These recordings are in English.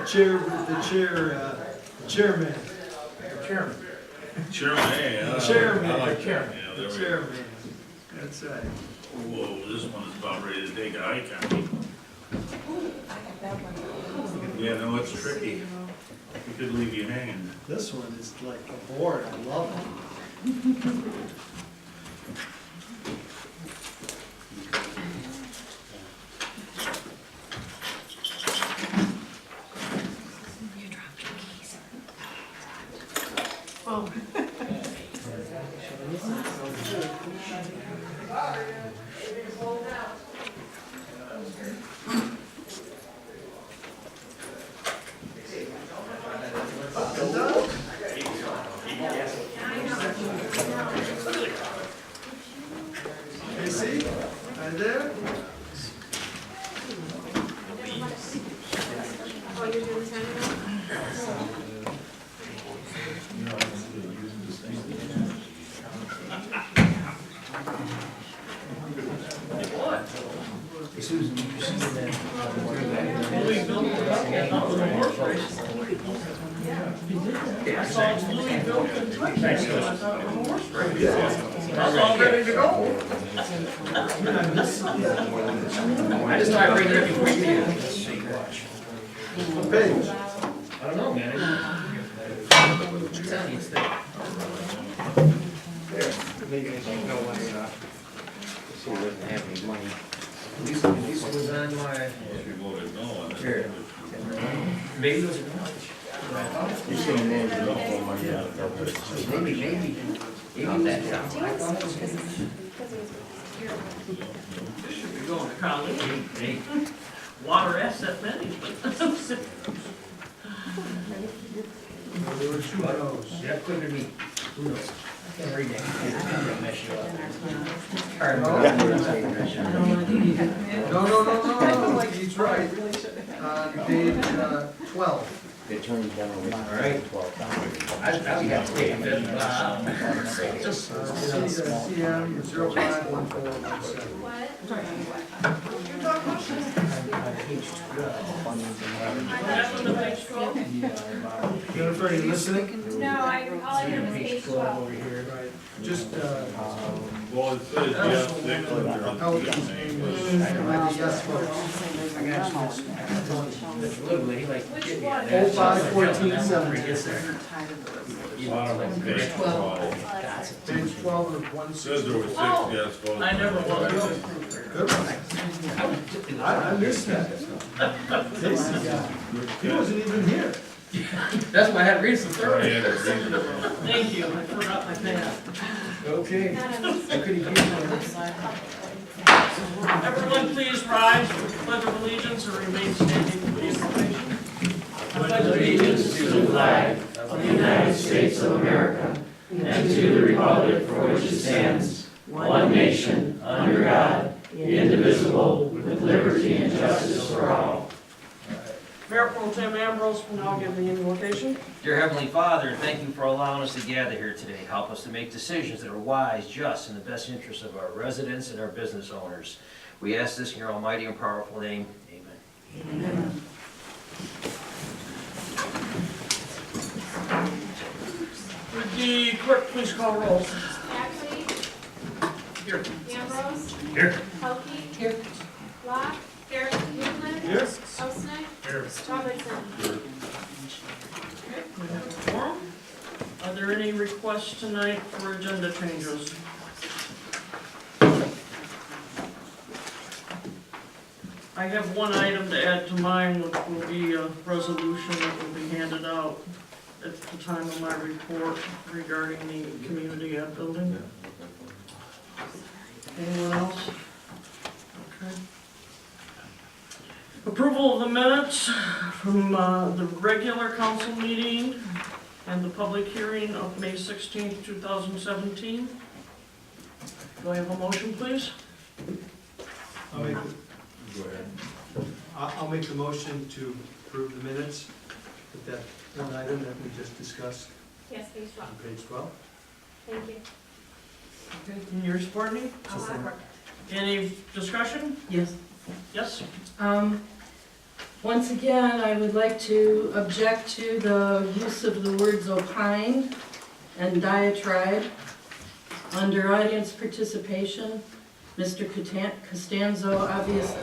Chairman. Chairman, yeah. Chairman. I like that. Chairman. Yeah, The there we go. chairman. That's right. Whoa, this one is about ready to take a hike on me. Yeah, no, it's tricky. It could leave you hanging. This one is like a board, I love it. Casey, right there? Oh, you're doing the sign Susan, you see that? Louis built the horse race. I saw Louis built the track. I thought it was a horse race. I was all ready to go. I just thought I'd bring it up before you did. What page? I don't know, man. I'm telling you, it's there. She doesn't have any money. This was on my, Most people voted no on it. here. Maybe it was, You're saying there's no money. maybe that down. This should be going to college. Water asset management. There were two of those. Yeah, quicker than me. Who knows? I can't read that. I'm gonna mess you up. Hard No, he's right. Page 12. The attorney's done it. All right. 12,000. I got to take it. Just CM 051417. What? That's on the page 12. Jennifer, are you listening? No, all I heard was page 12. Over here. Right. Just, Well, it says yes, Nick, help your us. name. Might be yes votes. I got you. Little lady, like. Which get me one? on that. 051417. Gets there. Bottom of page 12. Page 12 of one. It says there were 6 Oh. yes votes. I never was. Good one. I missed that. Casey, he wasn't even here. That's why I had to read some I had thoroughly. to read it. Thank you, I forgot my pen. Okay. I couldn't hear Everyone please rise for the pledge of allegiance and remain standing for the information. I pledge allegiance to the flag of the United States of America and to the republic for which it stands, one nation, under God, indivisible, with liberty and justice for all. Mayor Pro Tem Ambrose will now give the invocation. Dear Heavenly Father, thank you for allowing us to gather here today. Help us to make decisions that are wise, just, and in the best interest of our residents and our business owners. We ask this in your almighty and powerful name. Amen. Would the clerk please call roll? Actually, Here. Ambrose. Here. Pelkey. Here. Locke. Here. Newland. Yes. Osnick. Here. Robertson. Okay, we have a quorum. Are there any requests tonight for agenda changes? I have one item to add to mine, which will be a resolution that will be handed out at the time of my report regarding the community ed building. Anyone else? Okay. Approval of the minutes from the regular council meeting and the public hearing of May 16th, 2017. Do I have a motion, please? I'll make the motion to approve the minutes with that one item that we just discussed Yes, page 12. on page 12. Thank you. Okay, and you're supporting me? I'll support. Any discussion? Yes. Yes? Once again, I would like to object to the use of the words opine and diatribe. Under audience participation, Mr. Costanzo,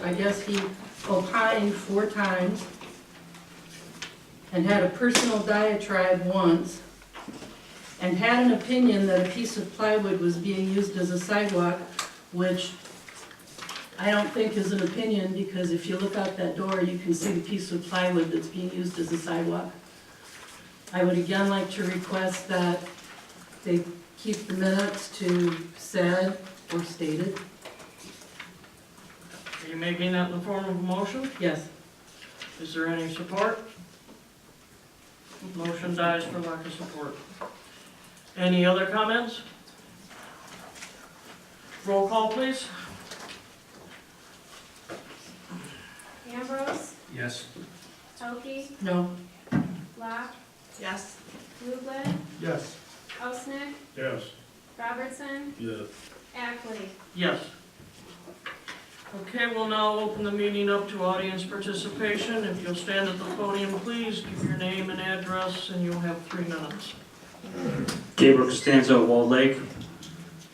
I guess he opined 4 times and had a personal diatribe once, and had an opinion that a piece of plywood was being used as a sidewalk, which I don't think is an opinion, because if you look out that door, you can see the piece of plywood that's being used as a sidewalk. I would again like to request that they keep the minutes to said or stated. Are you making that in the form of a motion? Yes. Is there any support? Motion dies for lack of support. Any other comments? Roll call, please. Ambrose, Yes. Pelkey, No. Locke, Yes. Ruble, Yes. Osnick, Yes. Robertson, Yes. Ackley. Yes. Okay, we'll now open the meeting up to audience participation. If you'll stand at the podium, please, give your name and address, and you'll have 3 minutes. Gabriel Costanzo, Walled Lake.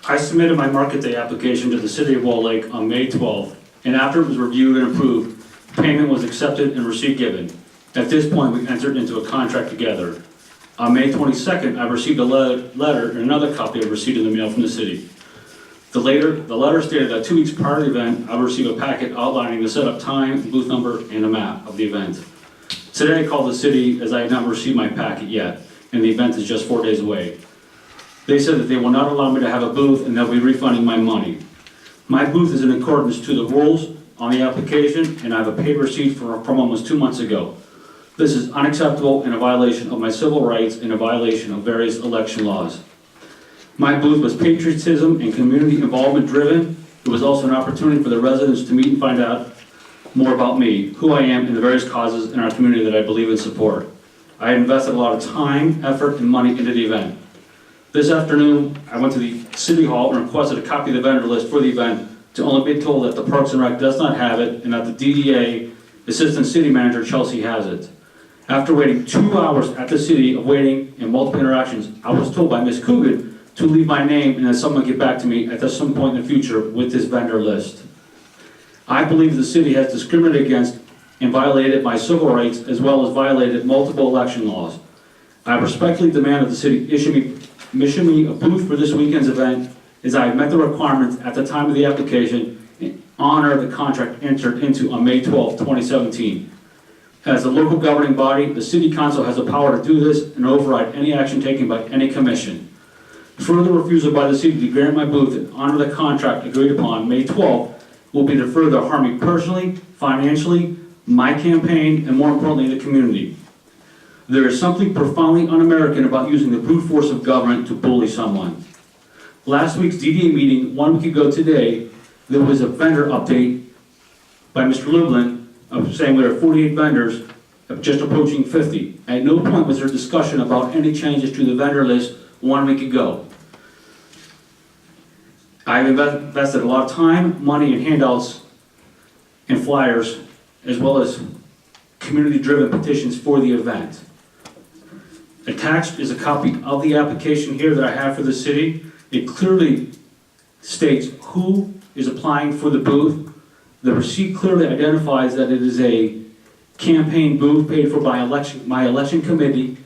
I submitted my market day application to the city of Walled Lake on May 12th, and after it was reviewed and approved, payment was accepted and receipt given. At this point, we entered into a contract together. On May 22nd, I received a letter and another copy of receipt in the mail from the city. The letter stated that 2 weeks prior to the event, I would receive a packet outlining the setup time, booth number, and a map of the event. Today, I called the city as I had not received my packet yet, and the event is just 4 days away. They said that they will not allow me to have a booth and they'll be refunding my money. My booth is in accordance to the rules on the application, and I have a paid receipt from almost 2 months ago. This is unacceptable and a violation of my civil rights and a violation of various election laws. My booth was patriotism and community involvement driven. It was also an opportunity for the residents to meet and find out more about me, who I am, and the various causes in our community that I believe and support. I invested a lot of time, effort, and money into the event. This afternoon, I went to the City Hall and requested a copy of the vendor list for the event, to only be told that the Parks and Rec does not have it and that the DDA Assistant City Manager Chelsea has it. After waiting 2 hours at the city of waiting and multiple interactions, I was told by Ms. Coogan to leave my name and that someone would get back to me at some point in the future with this vendor list. I believe the city has discriminated against and violated my civil rights as well as violated multiple election laws. I respectfully demand that the city issue me a booth for this weekend's event, as I have met the requirements at the time of the application and honor the contract entered into on May 12, 2017. As a local governing body, the City Council has the power to do this and override any action taken by any commission. Further refusal by the city to grant my booth and honor the contract agreed upon May 12 will be to further harm me personally, financially, my campaign, and more importantly, the community. There is something profoundly un-American about using the brute force of government to bully someone. Last week's DDA meeting, 1 week ago today, there was a vendor update by Mr. Lublin saying there are 48 vendors, just approaching 50. At no point was there discussion about any changes to the vendor list 1 week ago. I've invested a lot of time, money, and handouts and flyers, as well as community-driven petitions for the event. Attached is a copy of the application here that I have for the city. It clearly states who is applying for the booth. The receipt clearly identifies that it is a campaign booth paid for by my election committee.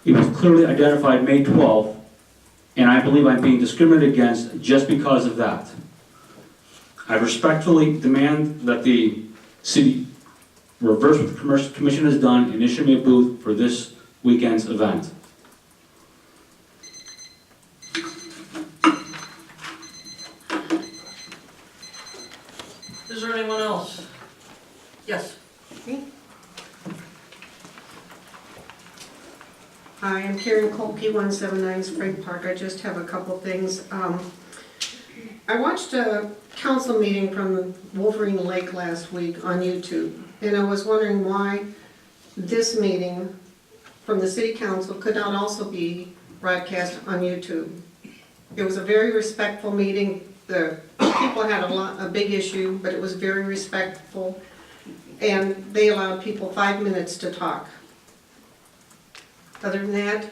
It was clearly identified May 12th, and I believe I'm being discriminated against just because of that. I respectfully demand that the city reverse what the commission has done and issue me a booth for this weekend's event. Is there anyone else? Yes. Hi, I'm Karen Kolke, 179 Spring Park. I just have a couple things. I watched a council meeting from Wolverine Lake last week on YouTube, and I was wondering why this meeting from the city council could not also be broadcast on YouTube. It was a very respectful meeting. The people had a big issue, but it was very respectful. And they allowed people 5 minutes to talk. Other than that,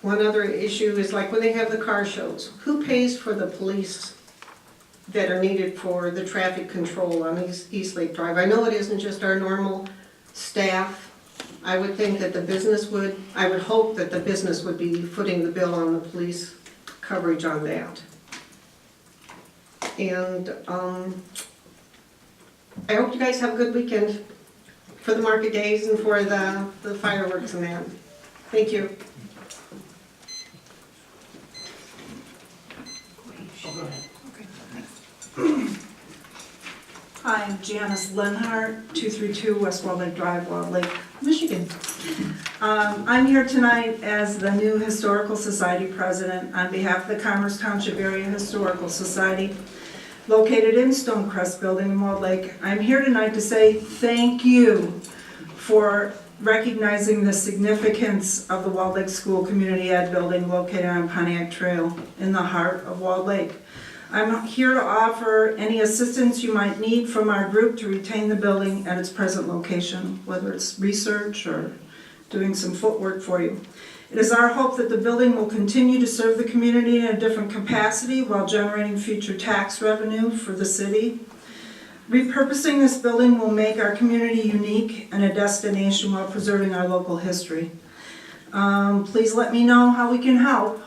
one other issue is like when they have the car shows, who pays for the police that are needed for the traffic control on East Lake Drive? I know it isn't just our normal staff. I would think that I would hope that the business would be footing the bill on the police coverage on that. And I hope you guys have a good weekend for the market days and for the fireworks and that. Thank you. Hi, I'm Janice Lenhart, 232 West Wall Lake Drive, Wall Lake, Michigan. I'm here tonight as the new Historical Society President on behalf of the Commerce Township Area Historical Society, located in Stonecrest Building in Wall Lake. I'm here tonight to say thank you for recognizing the significance of the Wall Lake School Community Ed Building located on Pontiac Trail in the heart of Wall Lake. I'm here to offer any assistance you might need from our group to retain the building at its present location, whether it's research or doing some footwork for you. It is our hope that the building will continue to serve the community in a different capacity while generating future tax revenue for the city. Repurposing this building will make our community unique and a destination while preserving our local history. Please let me know how we can help.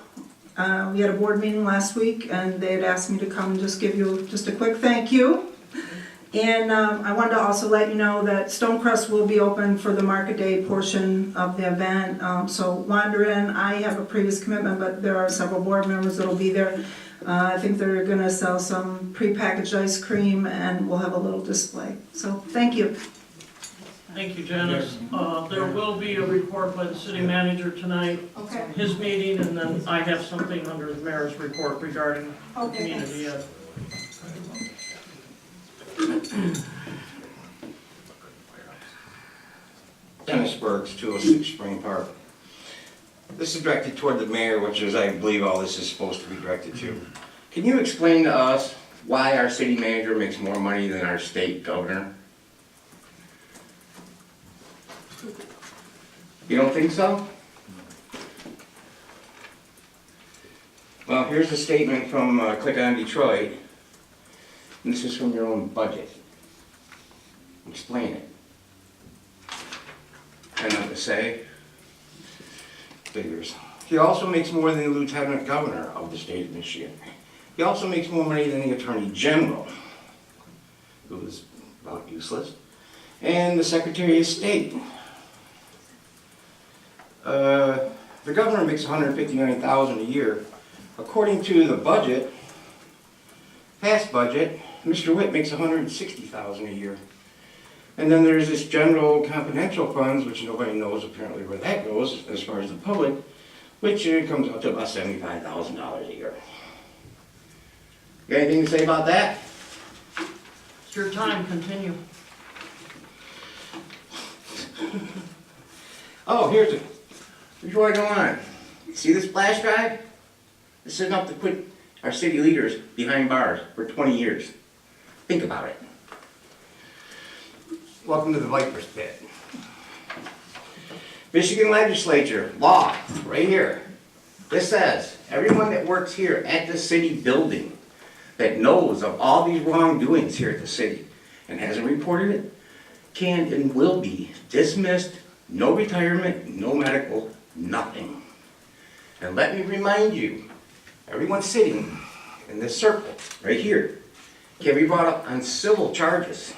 We had a board meeting last week and they had asked me to come and just give you just a quick thank you. And I wanted to also let you know that Stonecrest will be open for the Market Day portion of the event. So wander in. I have a previous commitment, but there are several board members that will be there. I think they're going to sell some prepackaged ice cream and we'll have a little display. So thank you. Thank you, Janice. There will be a report by the city manager tonight, Okay. his meeting, and then I have something under the mayor's report regarding community ed. Dennis Burks, 206 Spring Park. This is directed toward the mayor, which is, I believe, all this is supposed to be directed to. Can you explain to us why our city manager makes more money than our state governor? You don't think so? Well, here's a statement from Click on Detroit. And this is from your own budget. Explain it. I know what to say. Figures. He also makes more than the lieutenant governor of the state of Michigan. He also makes more money than the attorney general, who is about useless, and the secretary of state. The governor makes $159,000 a year. According to the budget, past budget, Mr. Witt makes $160,000 a year. And then there's this general confidential funds, which nobody knows apparently where that goes as far as the public, which comes up to about $75,000 a year. Got anything to say about that? It's your time, continue. Oh, before I go on, see this flash drive? This is enough to put our city leaders behind bars for 20 years. Think about it. Welcome to the Viper's Pit. Michigan Legislature, law, right here. This says, everyone that works here at the city building that knows of all these wrongdoings here at the city and hasn't reported it, can and will be dismissed, no retirement, no medical, nothing. And let me remind you, everyone sitting in this circle, right here, can be brought up on civil charges.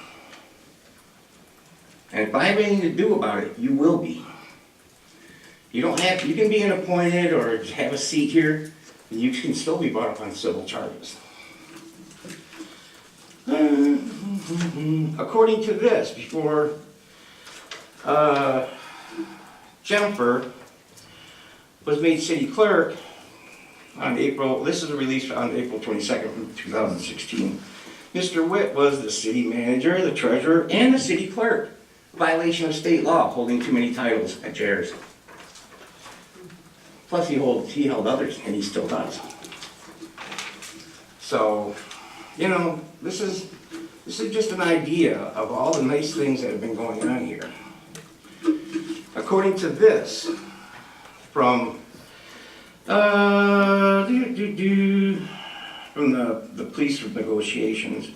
And if I have anything to do about it, you will be. You can be an appointed or have a seat here, and you can still be brought up on civil charges. According to this, before Jennifer was made city clerk on this is a release on April 22nd, 2016. Mr. Witt was the city manager, the treasurer, and the city clerk. Violation of state law, holding too many titles and chairs. Plus he held others, and he still does. So, this is This is just an idea of all the nice things that have been going on here. According to this, from from the police negotiations,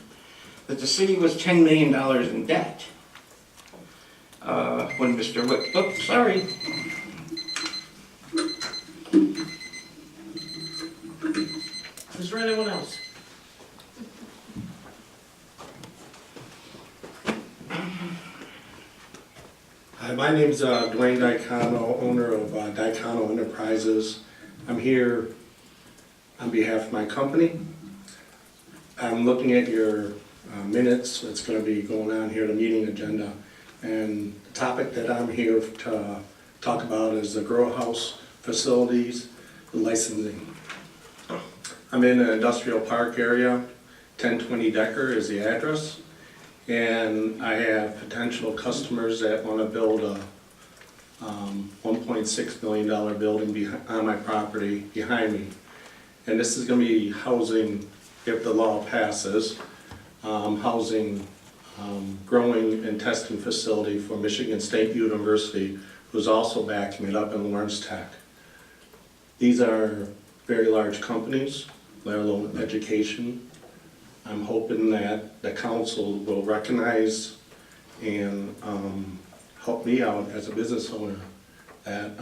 that the city was $10 million in debt. When Mr. Wick, oops, sorry. Is there anyone else? Hi, my name's Dwayne Dicono, owner of Dicono Enterprises. I'm here on behalf of my company. I'm looking at your minutes that's going to be going on here, the meeting agenda. And the topic that I'm here to talk about is the grow house facilities licensing. I'm in an industrial park area, 1020 Decker is the address. And I have potential customers that want to build a $1.6 million building on my property behind me. And this is going to be housing, if the law passes, housing growing and testing facility for Michigan State University, who's also backing it up in Lawrence Tech. These are very large companies, let alone education. I'm hoping that the council will recognize and help me out as a business owner that,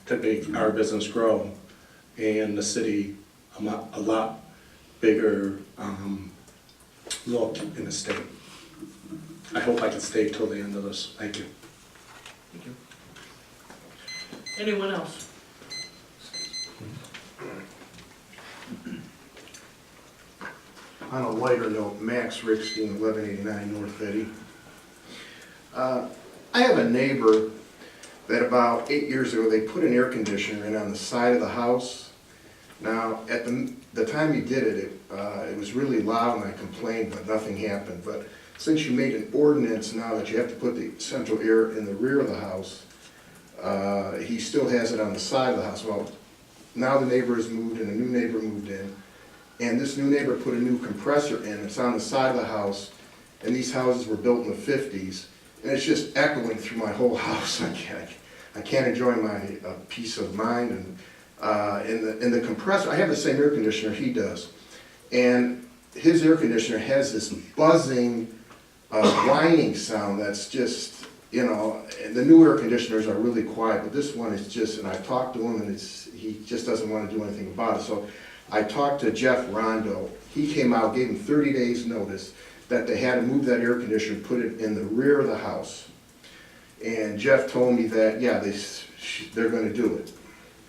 to make our business grow and the city a lot bigger look in the state. I hope I can stay till the end of this. Thank you. Thank you. Anyone else? On a lighter note, Max Rickstein, 1189 North Betty. I have a neighbor that about 8 years ago, they put an air conditioner in on the side of the house. Now, at the time he did it, it was really loud and I complained, but nothing happened. But since you made an ordinance now that you have to put the central air in the rear of the house, he still has it on the side of the house. Well, now the neighbor has moved and a new neighbor moved in. And this new neighbor put a new compressor in, it's on the side of the house, and these houses were built in the 50s, and it's just echoing through my whole house. I can't enjoy my peace of mind, and in the compressor, I have the same air conditioner he does, and his air conditioner has this buzzing, whining sound that's just, you know, and the new air conditioners are really quiet, but this one is just, and I talked to him, and he just doesn't want to do anything about it. So I talked to Jeff Rondo. He came out, gave him 30 days notice that they had to move that air conditioner, put it in the rear of the house. And Jeff told me that, yeah, they're going to do it.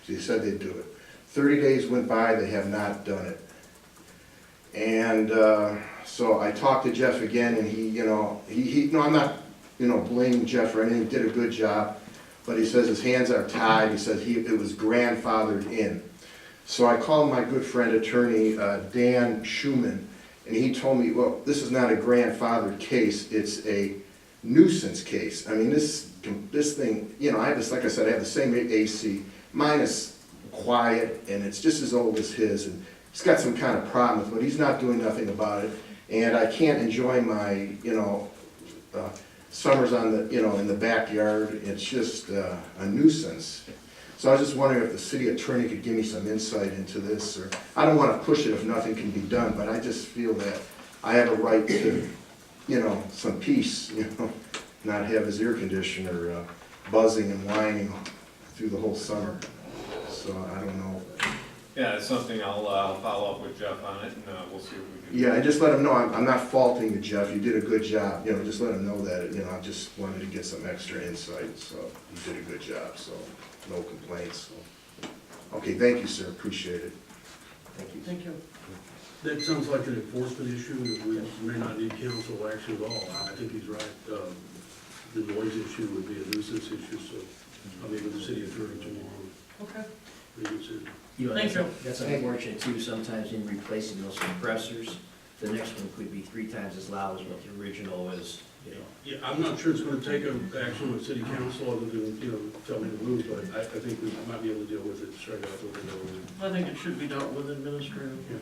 He said they'd do it. 30 days went by, they have not done it. And so I talked to Jeff again, and no, I'm not, blaming Jeff for anything. He did a good job, but he says his hands are tied. He says it was grandfathered in. So I called my good friend, attorney Dan Schumann, and he told me, well, this is not a grandfathered case, it's a nuisance case. I mean, this thing, I have this, like I said, I have the same AC. Mine is quiet, and it's just as old as his, and he's got some kind of problem with it, but he's not doing nothing about it. And I can't enjoy my, summers on the, in the backyard. It's just a nuisance. So I was just wondering if the city attorney could give me some insight into this, or I don't want to push it if nothing can be done, but I just feel that I have a right to, some peace, not have his air conditioner buzzing and whining through the whole summer. So I don't know. Yeah, it's something I'll follow up with Jeff on it, and we'll see what we can do. Yeah, and just let him know, I'm not faulting you, Jeff, you did a good job, just let him know that, I just wanted to get some extra insight, so you did a good job, so no complaints. So. Okay, thank you, sir, appreciate it. Thank you. Thank you. That sounds like an enforcement issue, that we may not need council action at all. I think he's right. The noise issue would be a nuisance issue, so I'll meet with the city attorney tomorrow. Okay. Reconsider. Thank you. That's unfortunate too, sometimes in replacing those compressors, the next one could be 3 times as loud as what the original is. Yeah, I'm not sure it's gonna take an action with city council other than, tell me to move, but I think we might be able to deal with it straight up with it. I think it should be dealt with administratively.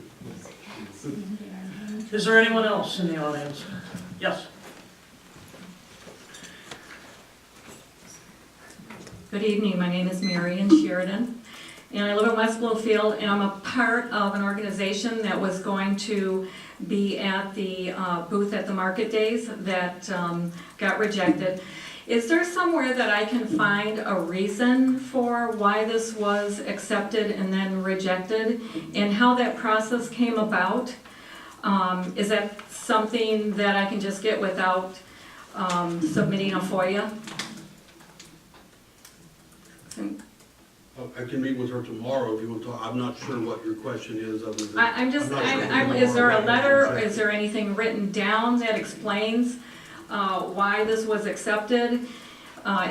Is there anyone else in the audience? Yes. Good evening, my name is Marion Sheridan, and I live in West Bloomfield, and I'm a part of an organization that was going to be at the booth at the Market Days that got rejected. Is there somewhere that I can find a reason for why this was accepted and then rejected, and how that process came about? Is that something that I can just get without submitting a FOIA? I can meet with her tomorrow if you want to talk. I'm not sure what your question is other than. Is there a letter, or is there anything written down that explains why this was accepted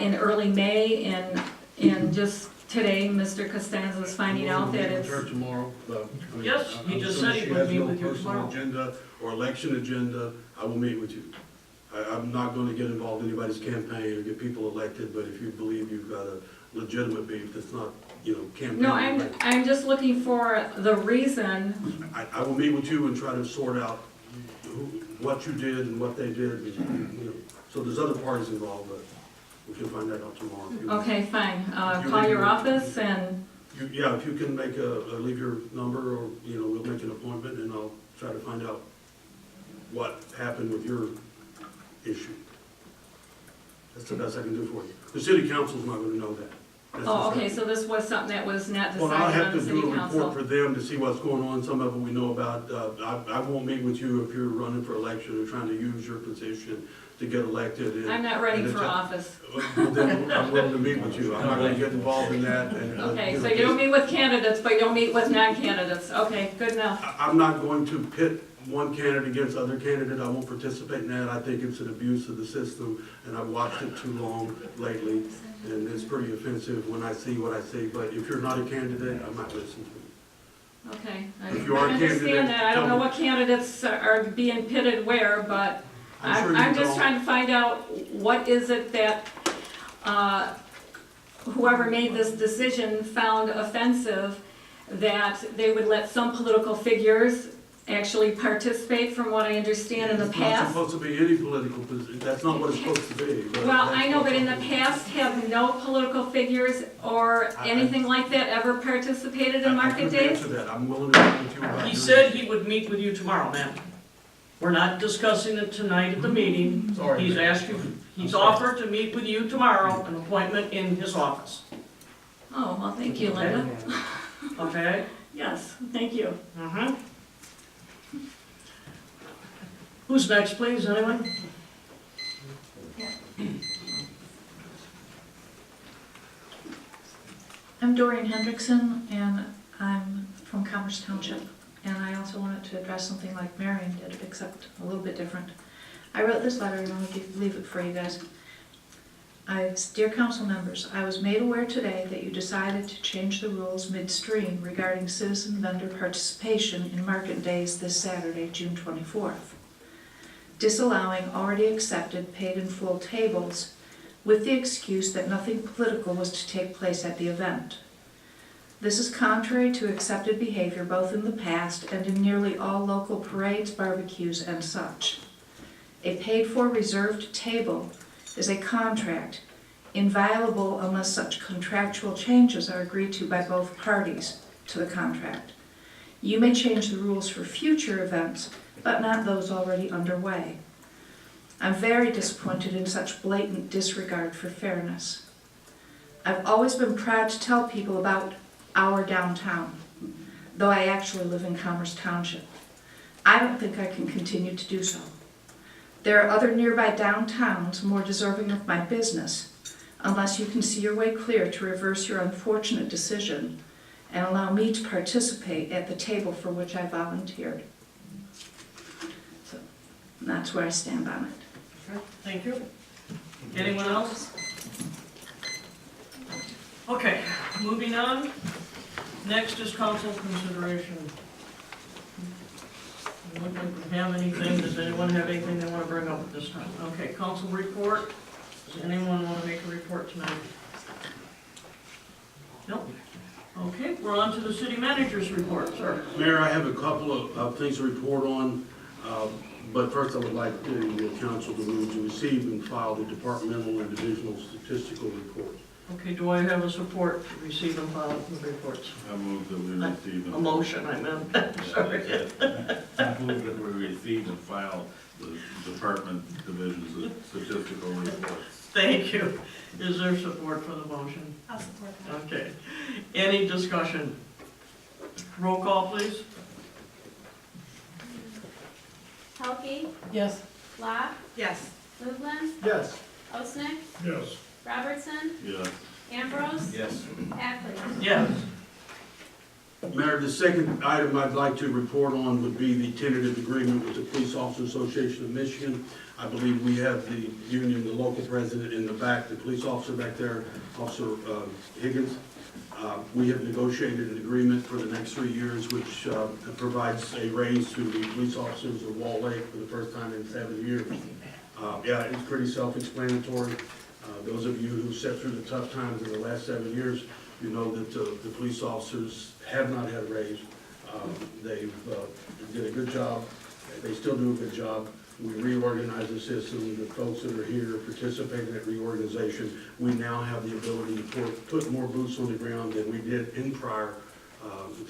in early May, and just today, Mr. Costanza is finding out that it's... Meet with her tomorrow. Yes, he just said he would meet with you tomorrow. If she has no personal agenda or election agenda, I will meet with you. I'm not going to get involved in anybody's campaign or get people elected, but if you believe you've got a legitimate beef that's not, campaign. No, I'm just looking for the reason. I will meet with you and try to sort out what you did and what they did. So there's other parties involved, but we can find that out tomorrow. if you want. Okay, fine. Call your office and... Yeah, if you can make leave your number, or, we'll make an appointment and I'll try to find out what happened with your issue. That's the best I can do for you. The city council's not gonna know that. That's Oh, just okay, that. so this was something that was not Well, I'll decided have on to the city do a report council? for them to see what's going on. Some of it we know about. I won't meet with you if you're running for election or trying to use your position to get elected. I'm not running for office. Well, then I'm willing to meet with you. I'm not gonna get involved in that. And, Okay, so you don't meet with candidates, but you'll meet with non-candidates. Okay, good enough. I'm not going to pit one candidate against other candidate. I won't participate in that. I think it's an abuse of the system, and I've watched it too long lately, and it's pretty offensive when I see what I see. But if you're not a candidate, I might listen to you. Okay, I If you are a candidate, understand that. I don't know tell me. what candidates are being pitted where, but I'm sure you I'm just don't. trying to find out what is it that whoever made this decision found offensive, that they would let some political figures actually participate, from what I understand in the It's not past. supposed to be any political position. That's not what it's supposed to be. but Well, that's I know, what- but in the past, have no political figures or anything like that ever participated in I Market couldn't Days? answer that. I'm willing to meet with you about He your- said he would meet with you tomorrow, ma'am. We're not discussing it tonight at the meeting. Sorry. He's asked you, he's offered to meet with you tomorrow, an appointment in his office. Oh, well, thank you, Linda. Okay? Yes, thank you. Mm-hmm. Who's next, please? Anyone? I'm Doreen Hendrickson, and I'm from Commerce Township. And I also wanted to address something like Marion did, except a little bit different. I wrote this letter, and I'll leave it for you guys. Dear council members, I was made aware today that you decided to change the rules midstream regarding citizen vendor participation in Market Days this Saturday, June 24th, disallowing already accepted paid-in-full tables with the excuse that nothing political was to take place at the event. This is contrary to accepted behavior both in the past and in nearly all local parades, barbecues, and such. A paid-for reserved table is a contract, inviolable unless such contractual changes are agreed to by both parties to the contract. You may change the rules for future events, but not those already underway. I'm very disappointed in such blatant disregard for fairness. I've always been proud to tell people about our downtown, though I actually live in Commerce Township. I don't think I can continue to do so. There are other nearby downtowns more deserving of my business, unless you can see your way clear to reverse your unfortunate decision and allow me to participate at the table for which I volunteered. So that's where I stand on it. Thank you. Anyone else? Okay, moving on. Next is council consideration. Doesn't look like we have anything. Does anyone have anything they want to bring up at this time? Okay, council report. Does anyone want to make a report tonight? Nope. Okay, we're on to the city manager's report, sir. Mayor, I have a couple of things to report on, but first I would like the council to move to receive and file the departmental and divisional statistical reports. Okay, do I have a support to receive and file the reports? I move that we receive. A motion, I meant. Sorry. I move that we receive and file the department division's statistical reports. Thank you. Is there support for the motion? I'll support that. Okay. Any discussion? Roll call, please. Pelkey, Yes. Locke, Yes. Lublin, Yes. Osnick, Yes. Robertson, Yes. Ambrose, Yes. Ackley. Yes. Mayor, the second item I'd like to report on would be the tentative agreement with the Police Officers Association of Michigan. I believe we have the union, the local president in the back, the police officer back there, Officer Higgins. We have negotiated an agreement for the next 3 years, which provides a raise to the police officers of Wall Lake for the first time in 7 years. Yeah, it's pretty self-explanatory. Those of you who sat through the tough times in the last 7 years, you know that the police officers have not had a raise. They've did a good job. They still do a good job. We reorganized the system. The folks that are here participating in that reorganization. We now have the ability to put more boots on the ground than we did in prior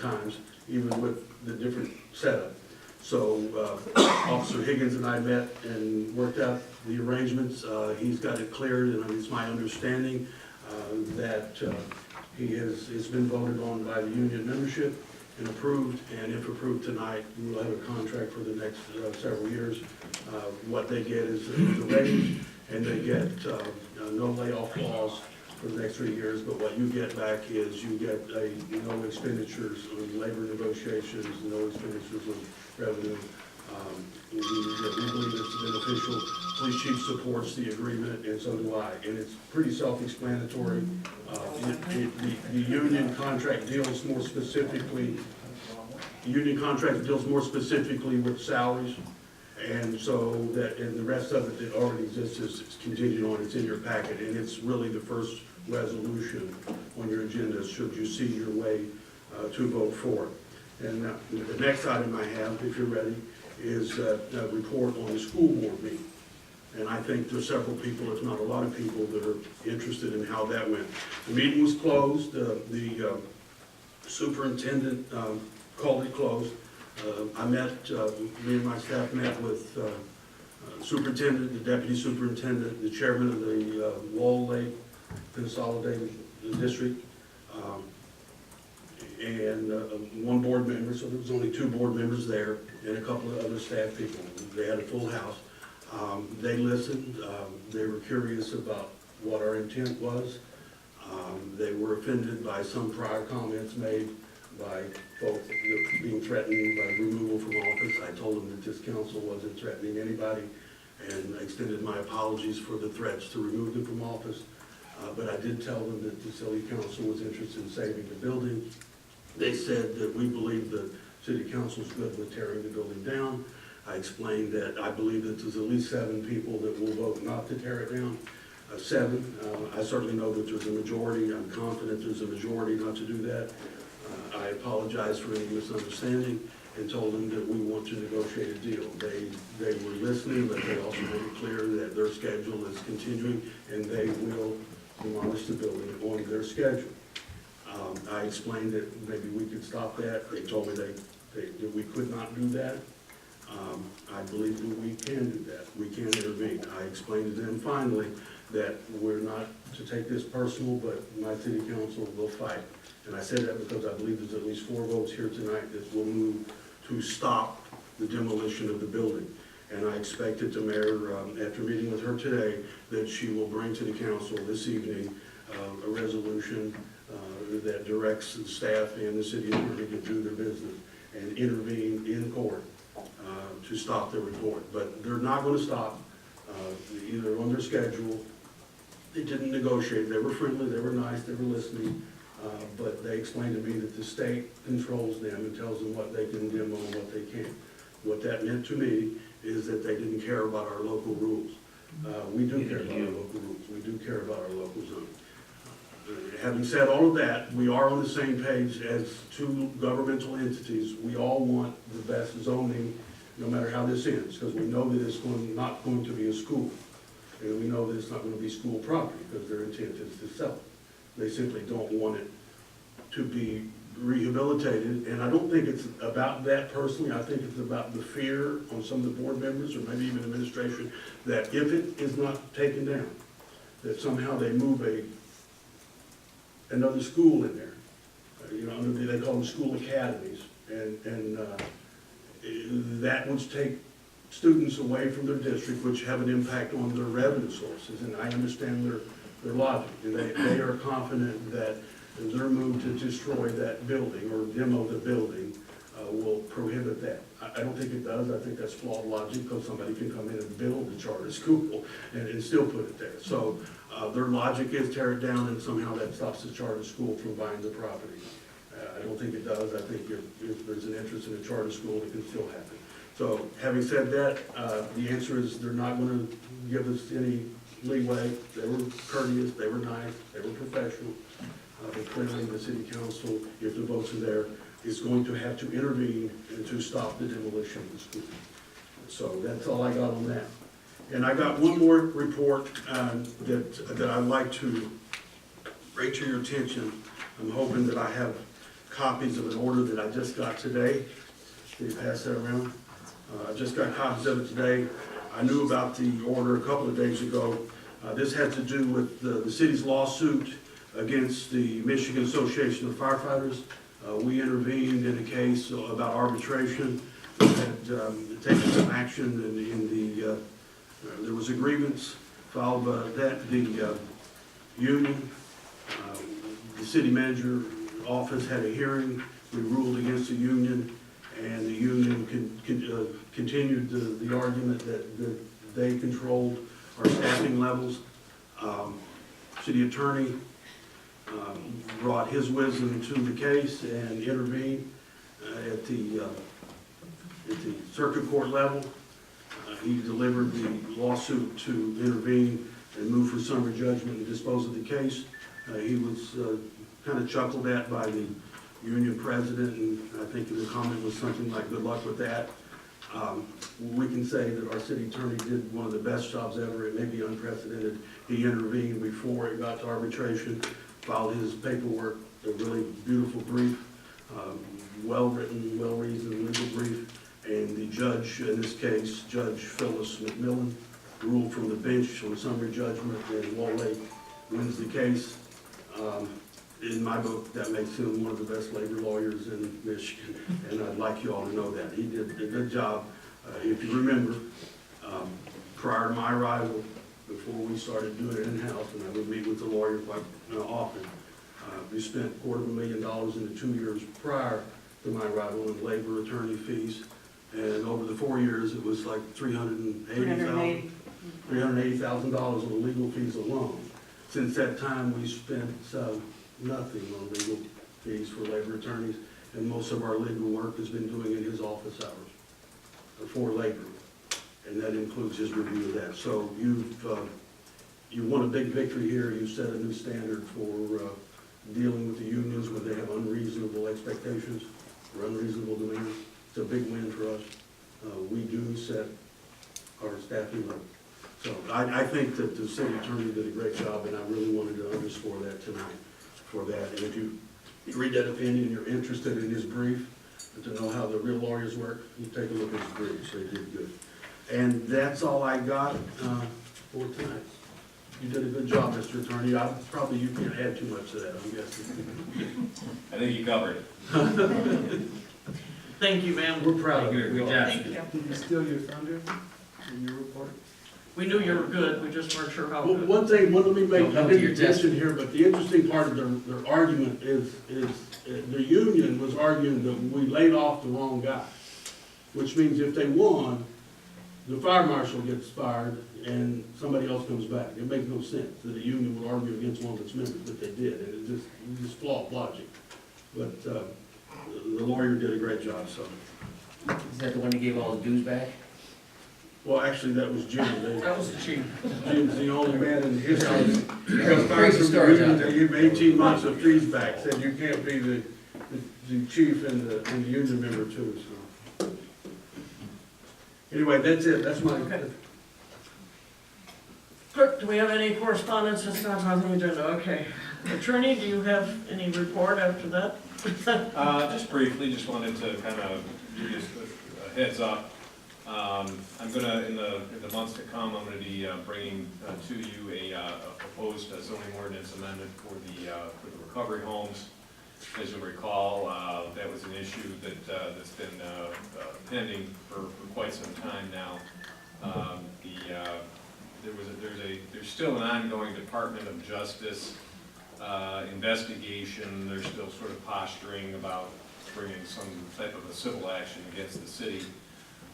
times, even with the different setup. So Officer Higgins and I met and worked out the arrangements. He's got it cleared, and it's my understanding that it's been voted on by the union membership and approved, and if approved tonight, we will have a contract for the next several years. What they get is a raise, and they get no layoff clause for the next 3 years, but what you get back is you get no expenditures on labor negotiations, no expenditures on revenue. We believe it's beneficial. Police chief supports the agreement, and so do I, and it's pretty self-explanatory. The union contract deals more specifically, with salaries, and so that, and the rest of it that already exists is contingent on, it's in your packet, and it's really the first resolution on your agenda, should you see your way to vote for it. And the next item I have, if you're ready, is a report on the school board meeting. And I think there's several people, if not a lot of people, that are interested in how that went. The meeting was closed. The superintendent called it closed. Me and my staff met with superintendent, the deputy superintendent, the chairman of the Wall Lake Consolidated District, and one board member, so there was only 2 board members there, and a couple of other staff people. They had a full house. They listened. They were curious about what our intent was. They were offended by some prior comments made by folks being threatened by removal from office. I told them that this council wasn't threatening anybody, and I extended my apologies for the threats to remove them from office. But I did tell them that the city council was interested in saving the building. They said that we believe the city council's good with tearing the building down. I explained that I believe that there's at least 7 people that will vote not to tear it down. 7. I certainly know that there's a majority. I'm confident there's a majority not to do that. I apologize for any misunderstanding and told them that we want to negotiate a deal. They were listening, but they also made it clear that their schedule is continuing and they will demolish the building on their schedule. I explained that maybe we could stop that. They told me that we could not do that. I believe that we can do that. We can intervene. I explained to them finally that we're not to take this personal, but my city council will fight. And I said that because I believe there's at least 4 votes here tonight that will move to stop the demolition of the building. And I expected the mayor, after meeting with her today, that she will bring to the council this evening a resolution that directs the staff and the city attorney to do their business and intervene in court to stop the report. But they're not going to stop, either on their schedule. They didn't negotiate. They were friendly, they were nice, they were listening. But they explained to me that the state controls them and tells them what they can demo and what they can't. What that meant to me is that they didn't care about our local rules. We do care about our local rules, we do care about our local zone. Having said all of that, we are on the same page as two governmental entities. We all want the best zoning, no matter how this ends, because we know that it's not going to be a school. And we know that it's not going to be school property, because their intent is to sell it. They simply don't want it to be rehabilitated, and I don't think it's about that personally. I think it's about the fear on some of the board members, or maybe even administration, that if it is not taken down, that somehow they move another school in there. They call them school academies, and that would take students away from their district, which have an impact on their revenue sources, and I understand their logic. And they are confident that their move to destroy that building or demo the building will prohibit that. I don't think it does. I think that's flawed logic, because somebody can come in and build a charter school and still put it there. So their logic is tear it down, and somehow that stops the charter school from buying the property. I don't think it does. I think if there's an interest in a charter school, it can still happen. So having said that, the answer is they're not going to give us any leeway. They were courteous, they were nice, they were professional. But clearly the city council, if the votes are there, is going to have to intervene and to stop the demolition of the school. So that's all I got on that. And I got one more report that I'd like to bring to your attention. I'm hoping that I have copies of an order that I just got today. Can you pass that around? I just got copies of it today. I knew about the order a couple of days ago. This had to do with the city's lawsuit against the Michigan Association of Firefighters. We intervened in a case about arbitration. We had taken some action there was a grievance filed by the union. The city manager office had a hearing. We ruled against the union, and the union continued the argument that they controlled our staffing levels. City attorney brought his wisdom to the case and intervened at the circuit court level. He delivered the lawsuit to intervene and move for summary judgment and dispose of the case. He was kind of chuckled at by the union president, and I think the comment was something like, "Good luck with that." We can say that our city attorney did one of the best jobs ever. It may be unprecedented. He intervened before it got to arbitration, filed his paperwork, a really beautiful brief, well-written, well-reasoned legal brief. And the judge, in this case, Judge Phyllis McMillan, ruled from the bench on summary judgment, and Wall Lake wins the case. In my book, that makes him one of the best labor lawyers in Michigan, and I'd like you all to know that. He did a good job. If you remember, prior to my arrival, before we started doing it in-house, and I would meet with the lawyer quite often, we spent $250,000 in the 2 years prior to my arrival in labor attorney fees. And over the 4 years, it was like $380,000 on legal fees alone. Since that time, we spent nothing on legal fees for labor attorneys, and most of our legal work has been doing in his office hours for labor, and that includes his review of that. So you won a big victory here. You set a new standard for dealing with the unions when they have unreasonable expectations or unreasonable demands. It's a big win for us. We do set our staffing level. So I think that the city attorney did a great job, and I really wanted to underscore that tonight for that. And if you read that opinion, you're interested in his brief, and to know how the real lawyers work, you take a look at his brief. So he did good. And that's all I got for tonight. You did a good job, Mr. Attorney. You can't add too much to that, I'm guessing. I think you covered it. Thank you, ma'am. We're proud of you. Good job. Thank you. Did you steal your thunder in your report? We knew you were good, we just weren't sure how Well, good. one thing, let me make, Don't I go to your didn't mention here, but the interesting part of their argument is the union was arguing that we laid off the wrong guy, which means if they won, the fire marshal gets fired and somebody else comes back. It makes no sense that the union would argue against one of its members, but they did, and it just flawed logic. But the lawyer did a great job, so Is that the one you gave all the dues back? Well, actually, that was Jim. That was the chief. Jim's the only man in history. Crazy stories out there. They gave him 18 months of fees back, said you can't be the chief and the union member too, so. Anyway, that's it, that's my. Okay. Clerk, do we have any correspondence? That's not on the agenda, okay. Attorney, do you have any report after that? Just briefly, just wanted to kind of give you a heads up. I'm gonna, in the months to come, I'm gonna be bringing to you a proposed zoning ordinance amendment for the recovery homes. As you'll recall, that was an issue that's been pending for quite some time now. There's still an ongoing Department of Justice investigation. They're still sort of posturing about bringing some type of a civil action against the city.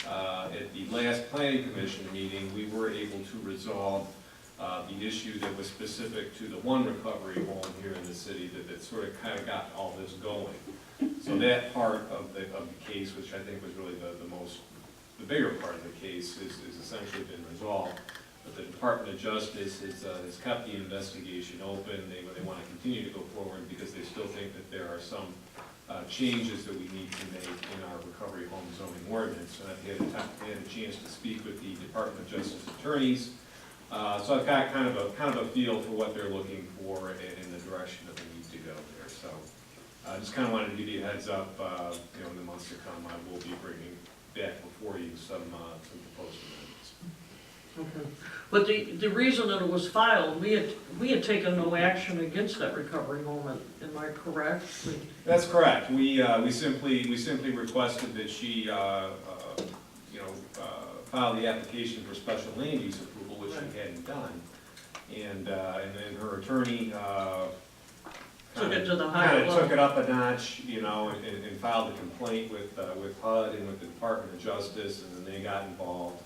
At the last planning commission meeting, we were able to resolve the issue that was specific to the one recovery home here in the city that sort of kind of got all this going. So that part of the case, which I think was really the bigger part of the case, is essentially been resolved. But the Department of Justice has kept the investigation open. They want to continue to go forward because they still think that there are some changes that we need to make in our recovery home zoning ordinance. And I've had a chance to speak with the Department of Justice attorneys. So I've got kind of a feel for what they're looking for in the direction that we need to go there. So I just kind of wanted to give you a heads up. In the months to come, I will be bringing back before you some proposed amendments. Okay. But the reason that it was filed, we had taken no action against that recovery home, am I correct? That's correct. We simply requested that she, file the application for special land use approval, which she hadn't done. And then her attorney, Took it to the higher level. took it up a notch, and filed a complaint with HUD and with the Department of Justice, and then they got involved.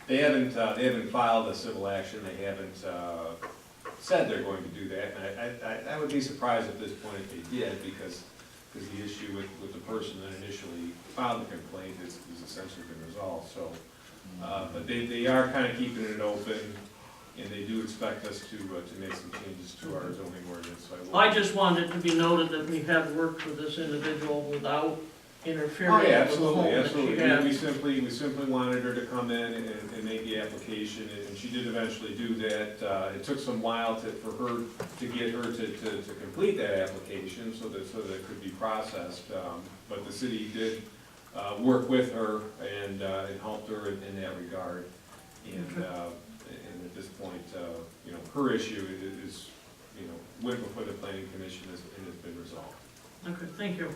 They haven't filed a civil action. They haven't said they're going to do that. And I would be surprised at this point if they did, because the issue with the person that initially filed the complaint is essentially been resolved. So, but they are kind of keeping it open, and they do expect us to make some changes to our zoning ordinance. So I just wanted to be noted that we had worked with this individual without interfering Oh, yeah, with the home absolutely. that she had. We simply wanted her to come in and make the application, and she did eventually do that. It took some while for her to get her to complete that application so that it could be processed. But the city did work with her and helped her in that regard. And at this point, her issue is, went before the planning commission and has been resolved. Okay, thank you.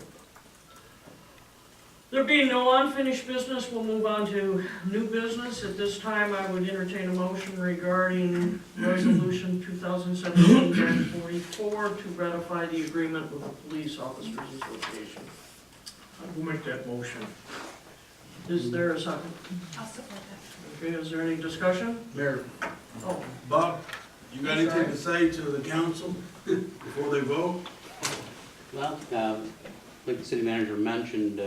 There being no unfinished business, we'll move on to new business. At this time, I would entertain a motion regarding Resolution 2017-44 to ratify the agreement with the Police Officers Association. I will make that motion. Is there a second? I'll support that. Okay, is there any discussion? Mayor, Oh, Bob, you got anything to say to the council before they vote? Well, like the city manager mentioned,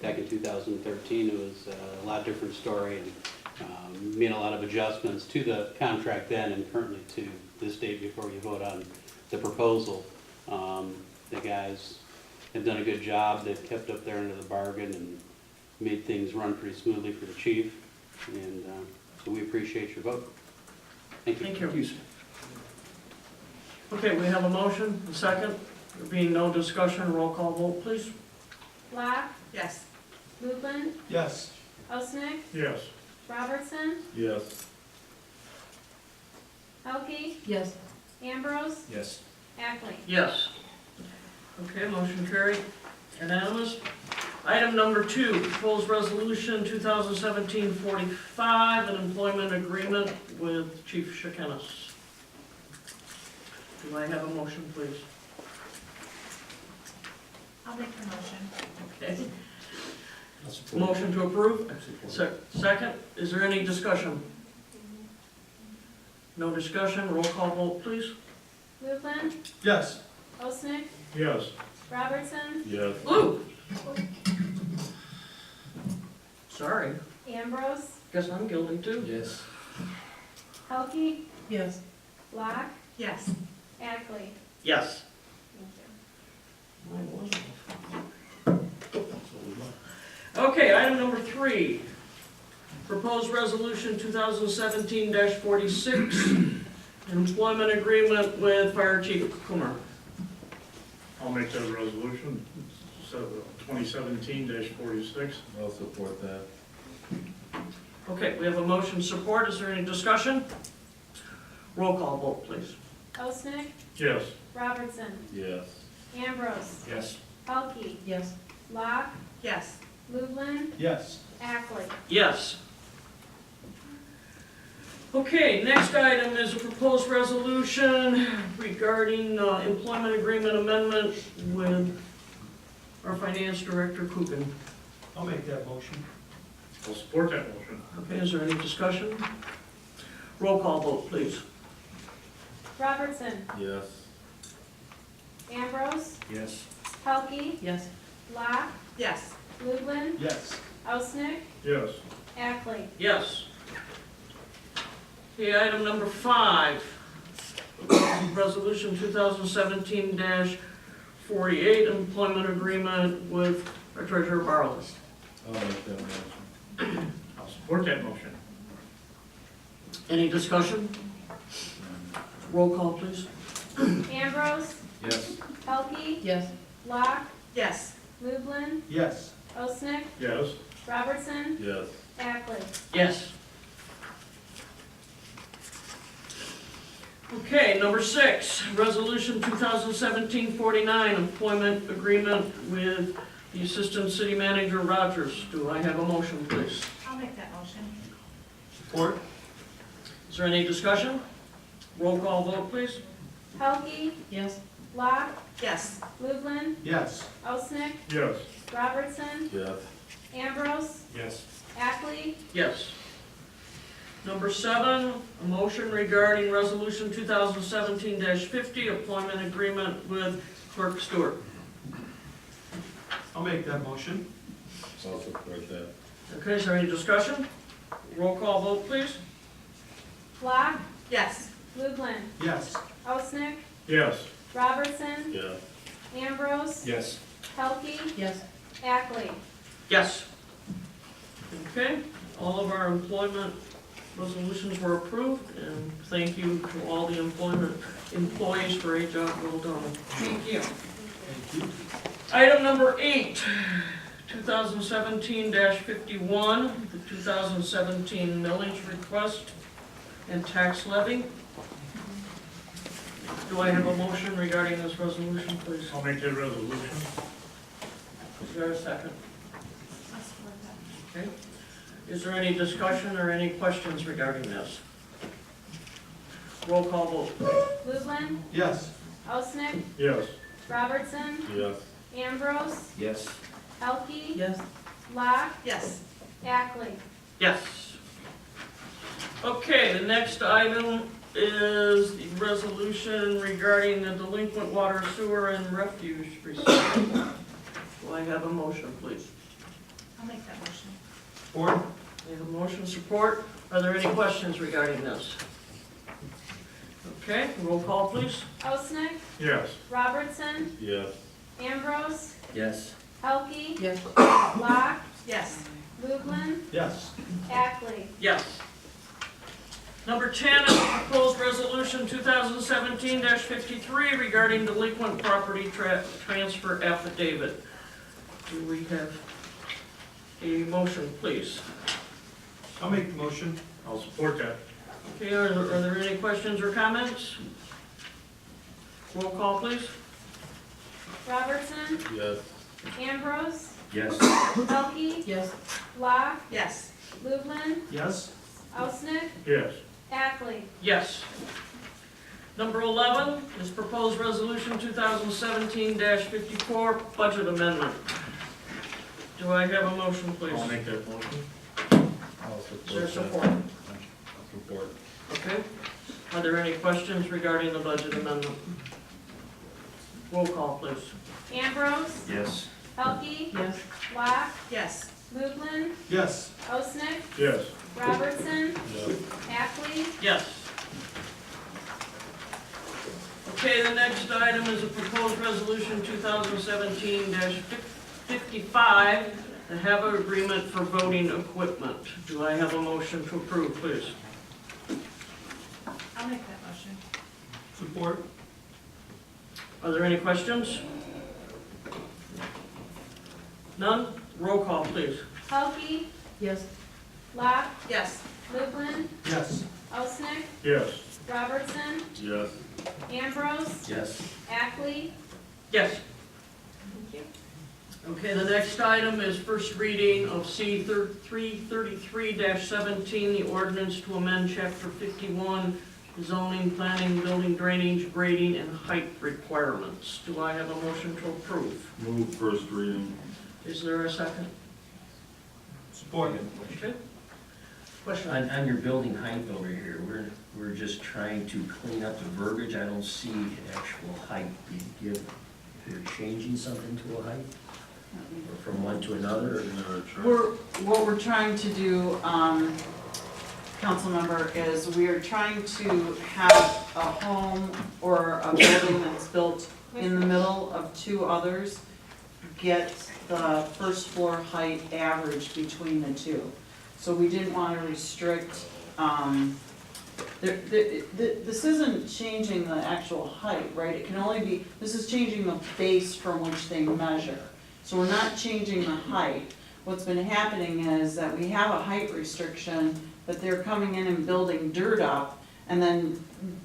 back in 2013, it was a lot different story, and made a lot of adjustments to the contract then and currently to this date before you vote on the proposal. The guys have done a good job. They've kept up their end of the bargain and made things run pretty smoothly for the chief, and so we appreciate your vote. Thank you. thank you. Okay, we have a motion, a second. There being no discussion, roll call vote, please. Black, Yes. Lublin, Yes. Elsnick, Yes. Robertson, Yes. Elke, Yes. Ambrose, Yes. Ackley. Yes. Okay, motion carried, unanimous. Item number 2, proposed resolution 2017-45, an employment agreement with Chief Shekenis. Do I have a motion, please? I'll make the motion. Okay. Motion to approve? Second, is there any discussion? No discussion, roll call vote, please. Lublin, Yes. Elsnick, Yes. Robertson, Yes. Luke? Sorry, Ambrose, guess I'm guilty too. Yes. Pelkey, Yes. Block, Yes. Ackley. Yes. Thank you. Mine wasn't. Okay, item number 3. Proposed resolution 2017-46, employment agreement with Fire Chief Kumar. I'll make that resolution, so 2017-46. I'll support that. Okay, we have a motion support. Is there any discussion? Roll call vote, please. Osnick, Yes. Robertson, Yes. Ambrose, Yes. Pelkey, Yes. Block, Yes. Lublin, Yes. Ackley. Yes. Okay, next item is a proposed resolution regarding employment agreement amendment with our finance director, Coogan. I'll make that motion. I'll support that motion. Okay, is there any discussion? Roll call vote, please. Robertson, Yes. Ambrose, Yes. Pelkey, Yes. Block, Yes. Lublin, Yes. Osnick, Yes. Ackley. Yes. Okay, item number 5, resolution 2017-48, employment agreement with our treasurer Barless. I'll make that motion. I'll support that motion. Any discussion? Roll call, please. Ambrose, Yes. Pelkey, Yes. Block, Yes. Lublin, Yes. Osnick, Yes. Robertson, Yes. Ackley. Yes. Okay, number 6, resolution 2017-49, employment agreement with the assistant city manager Rogers. Do I have a motion, please? I'll make that motion. Support. Is there any discussion? Roll call vote, please. Pelkey, Yes. Block, Yes. Lublin, Yes. Osnick, Yes. Robertson, Yes. Ambrose, Yes. Ackley. Yes. Number 7, a motion regarding resolution 2017-50, employment agreement with Clerk Stewart. I'll make that motion. I'll support that. Okay, is there any discussion? Roll call vote, please. Block, Yes. Lublin, Yes. Osnick, Yes. Robertson, Yes. Ambrose, Yes. Pelkey, Yes. Ackley. Yes. Okay, all of our employment resolutions were approved, and thank you to all the employment employees for a job well done. Thank you. Item number 8, 2017-51, the 2017 millage request and tax levy. Do I have a motion regarding this resolution, please? I'll make that resolution. Is there a second? Okay. Is there any discussion or any questions regarding this? Roll call vote. Lublin, Yes. Osnick, Yes. Robertson, Yes. Ambrose, Yes. Pelkey, Yes. Block, Yes. Ackley. Yes. Okay, the next item is the resolution regarding the delinquent water, sewer, and refuse recycling. Do I have a motion, please? I'll make that motion. Support? We have a motion support. Are there any questions regarding this? Okay, roll call, please. Osnick, Yes. Robertson, Yes. Ambrose, Yes. Pelkey, Yes. Block, Yes. Lublin, Yes. Ackley. Yes. Number 10 is proposed resolution 2017-53 regarding delinquent property transfer affidavit. Do we have a motion, please? I'll make the motion. I'll support that. Okay, are there any questions or comments? Roll call, please. Robertson, Yes. Ambrose, Yes. Pelkey, Yes. Block, Yes. Lublin, Yes. Osnick, Yes. Ackley. Yes. Number 11 is proposed resolution 2017-54, budget amendment. Do I have a motion, please? I'll make that motion. I'll Is there support support? that. Support. Okay. Are there any questions regarding the budget amendment? Roll call, please. Ambrose, Yes. Pelkey, Yes. Block, Yes. Lublin, Yes. Osnick, Yes. Robertson, Ackley, Yes. Okay, the next item is a proposed resolution 2017-55, the HAVA agreement for voting equipment. Do I have a motion to approve, please? I'll make that motion. Support. Are there any questions? None? Roll call, please. Pelkey, Yes. Locke, Yes. Lublin, Yes. Osnick, Yes. Robertson, Yes. Ambrose, Yes. Ackley. Yes. Thank you. Okay, the next item is first reading of C 333-17, the ordinance to amend chapter 51, zoning, planning, building, drainage, grading, and height requirements. Do I have a motion to approve? Move first reading. Is there a second? Support. Okay. Question? On your building height over here, we're just trying to clean up the verbiage. I don't see an actual height being given. If you're changing something to a height, or from one to another, What we're trying to do, council member, is we are trying to have a home or a building that's built in the middle of two others get the first floor height average between the two. So we didn't want to restrict, this isn't changing the actual height, right? It can only be, this is changing the base from which they measure. So we're not changing the height. What's been happening is that we have a height restriction, but they're coming in and building dirt up and then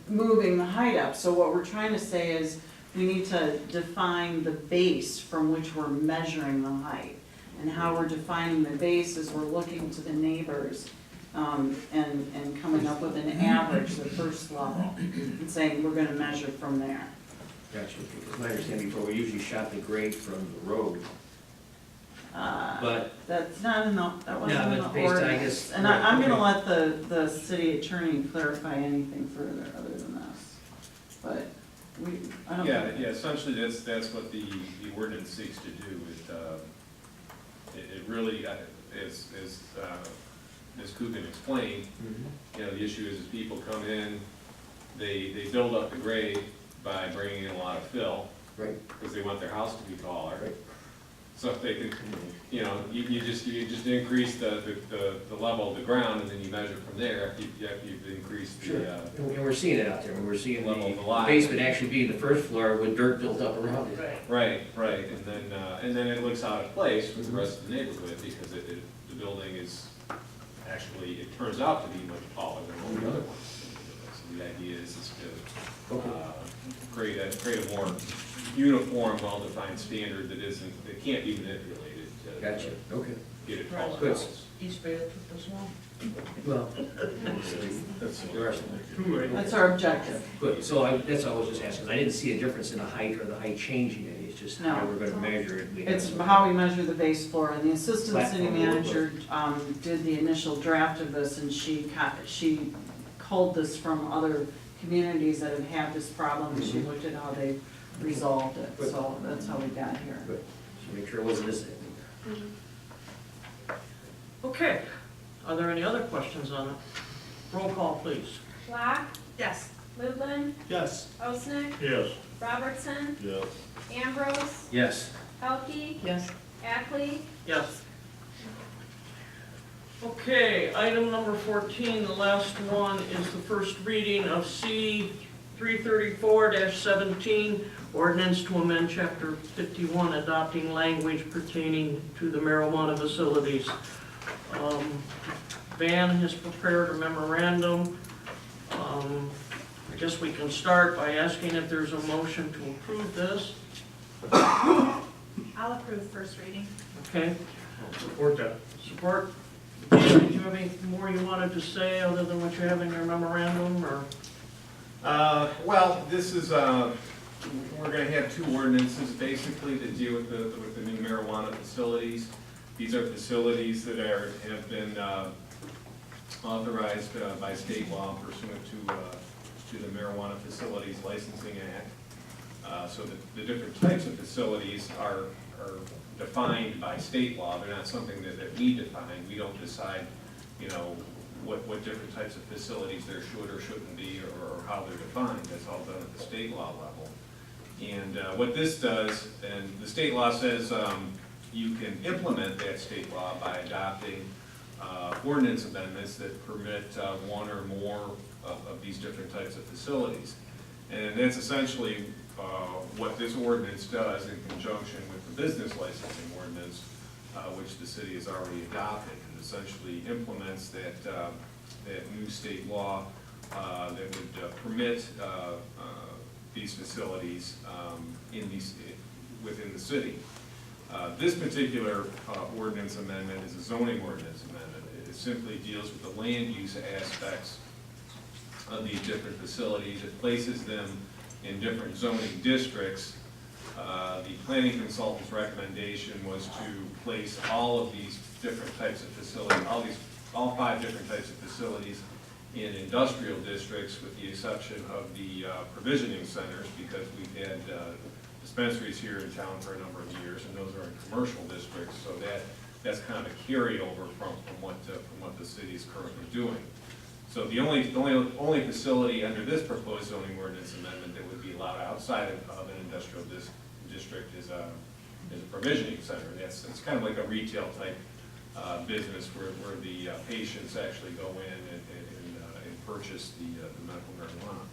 moving the height up. So what we're trying to say is we need to define the base from which we're measuring the height. And how we're defining the base is we're looking to the neighbors and coming up with an average, the first level, and saying we're gonna measure from there. gotcha, because my understanding before, we usually shot the grade from the road. But That's not enough, that wasn't Yeah, in but the based on, I ordinance. guess- And I'm gonna right, let the city attorney clarify anything further other than this. But I don't. Yeah, essentially, that's what the ordinance seeks to do. It really, as Ms. Coogan explained, you know, the issue is people come in, they build up the grade by bringing in a lot of fill. Right. Because they want their house to be taller. Right. So if they can, you know, you just increase the level of the ground, and then you measure from there, you've increased Sure, the, and we're seeing it out there, we're seeing level of the the lot. basement actually being the first floor with dirt built up around it. Right, and then it looks out of place with the rest of the neighborhood, because the building is, actually, it turns out to be much taller than all the other ones. So the idea is to create a more uniform, well-defined standard that can't be manipulated to Gotcha, okay. get it taller. Good. East Bay took this long. Well, there are some. That's our objective. Good, so that's all I was just asking, 'cause I didn't see a difference in the height or the height changing any, it's just how No. we're gonna measure it. We have It's some- how we measure the base floor, and the assistant city Platform. manager did the initial draft of this, and she culled this from other communities that have had this problem, and she looked at how they resolved it, so that's how we got here. Good, so make sure it wasn't this. Okay, are there any other questions on it? Roll call, please. Locke, Yes. Lublin, Yes. Osnick, Yes. Robertson, Yes. Ambrose, Yes. Pelkey, Yes. Ackley. Yes. Okay, item number 14, the last one, is the first reading of C 334-17, ordinance to amend chapter 51, adopting language pertaining to the marijuana facilities. Van has prepared a memorandum. I guess we can start by asking if there's a motion to approve this. I'll approve first reading. Okay, Support that. support. Dan, did you have any more you wanted to say other than what you have in your memorandum, or? Well, this is, we're gonna have two ordinances basically to deal with the new marijuana facilities. These are facilities that have been authorized by state law pursuant to the Marijuana Facilities Licensing Act. So the different types of facilities are defined by state law. They're not something that we define. We don't decide, you know, what different types of facilities there should or shouldn't be, or how they're defined. That's all done at the state law level. And what this does, and the state law says you can implement that state law by adopting ordinance amendments that permit one or more of these different types of facilities. And that's essentially what this ordinance does in conjunction with the business licensing ordinance, which the city has already adopted. It essentially implements that new state law that would permit these facilities within the city. This particular ordinance amendment is a zoning ordinance amendment. It simply deals with the land use aspects of these different facilities. It places them in different zoning districts. The planning consultant's recommendation was to place all of these different types of facilities, all 5 different types of facilities in industrial districts, with the exception of the provisioning centers, because we've had dispensaries here in town for a number of years, and those are in commercial districts, so that's kind of a carryover from what the city is currently doing. So the only facility under this proposed zoning ordinance amendment that would be allowed outside of an industrial district is a provisioning center. It's kind of like a retail type business where the patients actually go in and purchase the medical marijuana.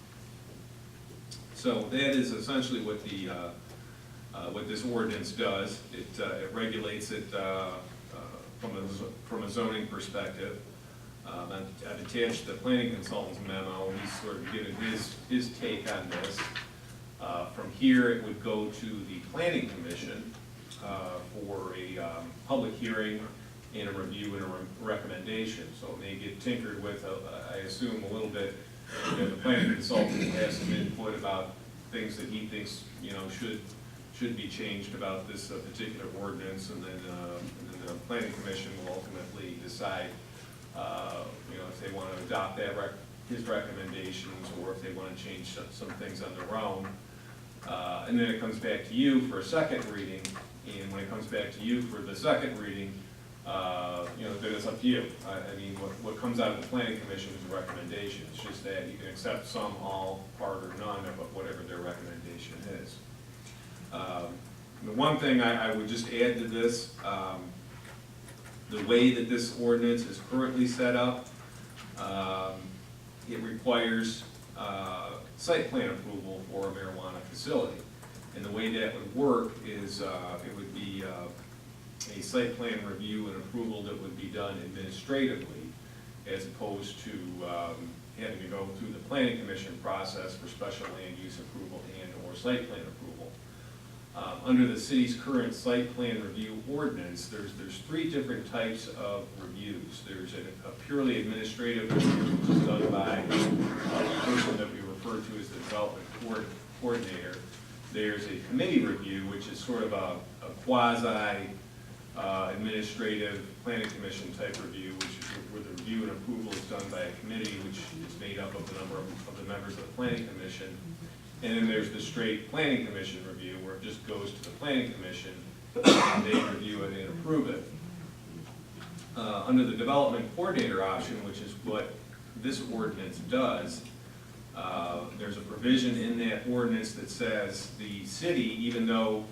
So that is essentially what what this ordinance does. It regulates it from a zoning perspective. I've attached the planning consultant's memo. He's sort of given his take on this. From here, it would go to the planning commission for a public hearing and a review and a recommendation. So it may get tinkered with, I assume, a little bit. You know, the planning consultant has some input about things that he thinks, you know, should be changed about this particular ordinance, and then the planning commission will ultimately decide, you know, if they want to adopt his recommendations, or if they want to change some things on their own. And then it comes back to you for a second reading, and when it comes back to you for the second reading, you know, then it's up to you. I mean, what comes out of the planning commission is a recommendation. It's just that you can accept some, all, part, or none of whatever their recommendation is. The one thing I would just add to this, the way that this ordinance is currently set up, it requires site plan approval for a marijuana facility. And the way that would work is it would be a site plan review and approval that would be done administratively, as opposed to having to go through the planning commission process for special land use approval and or site plan approval. Under the city's current site plan review ordinance, there's 3 different types of reviews. There's a purely administrative review, which is done by a person that we refer to as the development coordinator. There's a committee review, which is sort of a quasi administrative planning commission type review, where the review and approval is done by a committee, which is made up of the number of the members of the planning commission. And then there's the straight planning commission review, where it just goes to the planning commission, and they review it and approve it. Under the development coordinator option, which is what this ordinance does, there's a provision in that ordinance that says the city, even though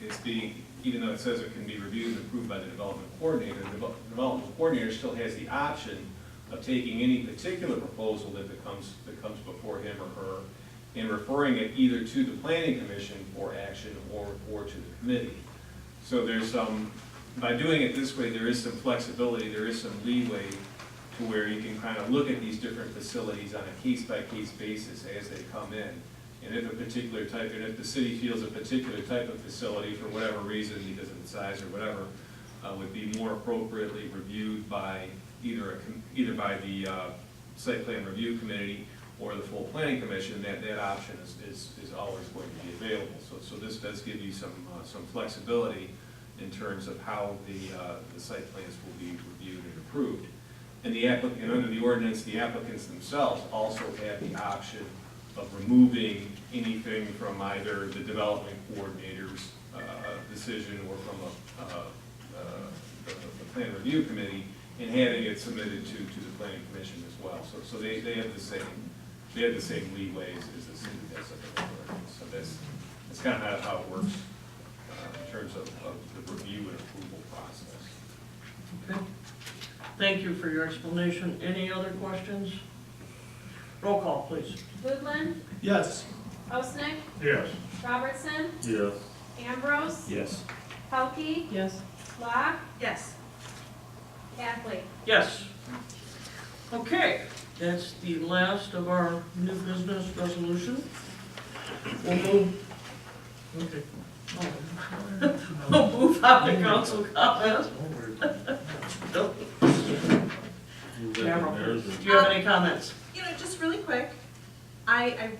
it says it can be reviewed and approved by the development coordinator, the development coordinator still has the option of taking any particular proposal that comes before him or her and referring it either to the planning commission for action or to the committee. So there's by doing it this way, there is some flexibility, there is some leeway to where you can kind of look at these different facilities on a case-by-case basis as they come in. And if if the city feels a particular type of facility, for whatever reason, because of the size or whatever, would be more appropriately reviewed by either by the site plan review committee or the full planning commission, that option is always going to be available. So this does give you some flexibility in terms of how the site plans will be reviewed and approved. And under the ordinance, the applicants themselves also have the option removing anything from either the development coordinator's decision or from the plan review committee, and having it submitted to the planning commission as well. So they have the same leeway as the city does at the moment. So that's kind of how it works in terms of the review and approval process. Okay. Thank you for your explanation. Any other questions? Roll call, please. Goodland, Yes. Osnick, Yes. Robertson, Yes. Ambrose, Yes. Pelkey, Yes. Locke, Yes. Hackley. Yes. Okay, that's the last of our new business resolution. We'll move. Okay. We'll move on to council comments. Cameron, do you have any comments? You know, just really quick, I